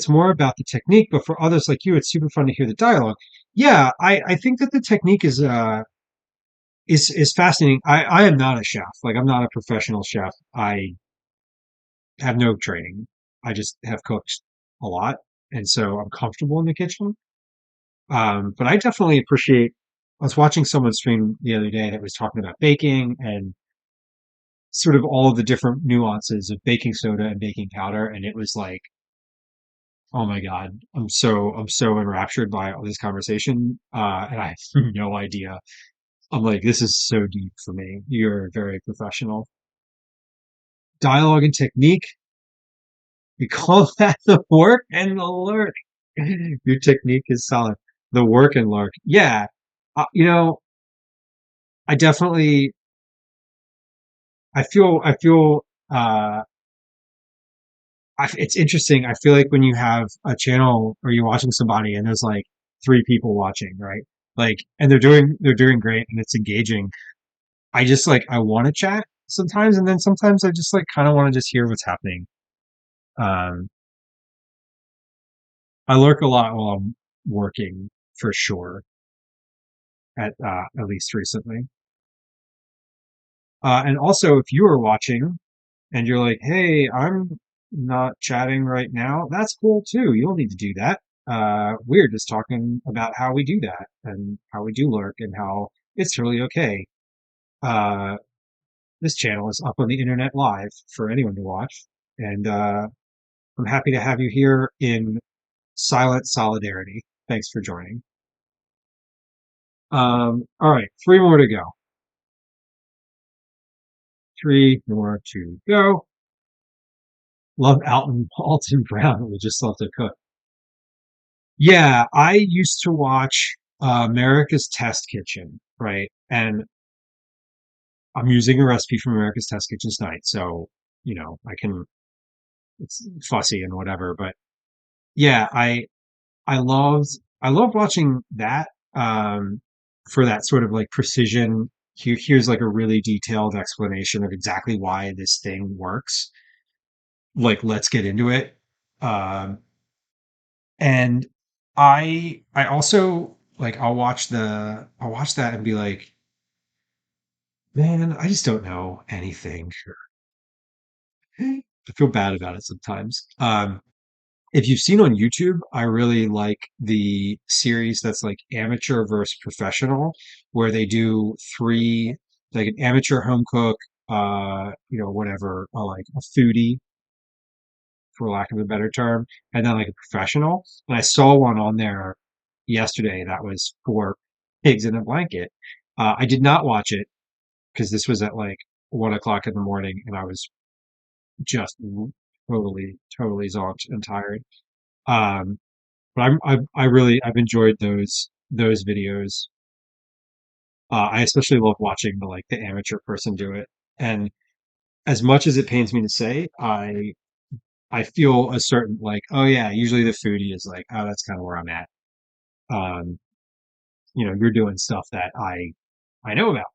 it's more about the technique, but for others like you, it's super fun to hear the dialogue. Yeah, I think that the technique is fascinating. I am not a chef. Like I'm not a professional chef. I have no training. I just have cooked a lot, and so I'm comfortable in the kitchen. But I definitely appreciate. I was watching someone stream the other day that was talking about baking and sort of all of the different nuances of baking soda and baking powder, and it was like, oh my God, I'm so enraptured by all this conversation, and I have no idea. I'm like, this is so deep for me. You're very professional. Dialogue and technique. We call that the work and the lurk. Your technique is solid. The work and lurk. Yeah. You know, I definitely, I feel, it's interesting. I feel like when you have a channel or you're watching somebody and there's like three people watching, right? Like, and they're doing great and it's engaging. I just like, I want to chat sometimes. And then sometimes I just like kind of want to just hear what's happening. Um, I lurk a lot while I'm working for sure at least recently. And also, if you are watching and you're like, "Hey, I'm not chatting right now," that's cool too. You don't need to do that. We're just talking about how we do that and how we do lurk and how it's totally okay. Uh, this channel is up on the internet live for anyone to watch, and I'm happy to have you here in silent solidarity. Thanks for joining. All right, three more to go. Three more to go. Love Alton Alton Brown. We just love to cook. Yeah, I used to watch America's Test Kitchen, right? And I'm using a recipe from America's Test Kitchen tonight, so I can. It's fussy and whatever, but yeah, I loved watching that for that sort of like precision. Here's like a really detailed explanation of exactly why this thing works. Like, let's get into it. Um, And I also like I'll watch that and be like, man, I just don't know anything. I feel bad about it sometimes. If you've seen on YouTube, I really like the series that's like amateur versus professional, where they do three, like an amateur home cook, whatever, like a foodie, for lack of a better term, and then like a professional. And I saw one on there yesterday that was for pigs in a blanket. I did not watch it because this was at like 1 o'clock in the morning, and I was just totally zonked and tired. Um, but I've enjoyed those videos. I especially love watching the amateur person do it. And as much as it pains me to say, I feel a certain like, oh yeah, usually the foodie is like, oh, that's kind of where I'm at. Um, you're doing stuff that I know about.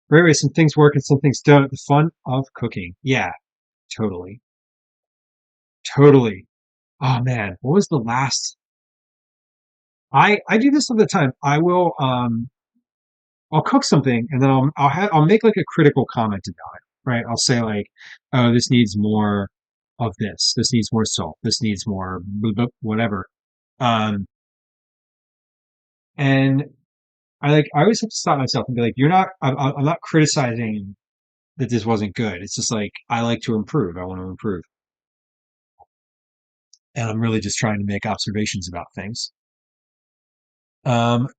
But anyway, some things work and some things don't. The fun of cooking. Yeah, totally. Totally. Oh man, what was the last I do this all the time. I'll cook something and then I'll make like a critical comment about it, right? I'll say like, oh, this needs more of this. This needs more salt. This needs more whatever. Um, and I always have to stop myself and be like, I'm not criticizing that this wasn't good. It's just like I like to improve. I want to improve, and I'm really just trying to make observations about things.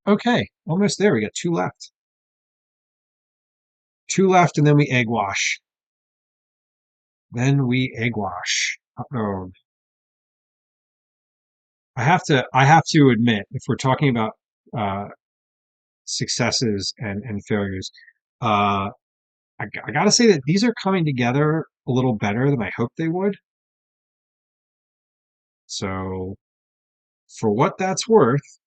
Okay, almost there. We got two left. Two left, and then we egg wash. Then we egg wash. Oh, I have to admit, if we're talking about uh, successes and failures, uh, I gotta say that these are coming together a little better than I hoped they would. So, for what that's worth,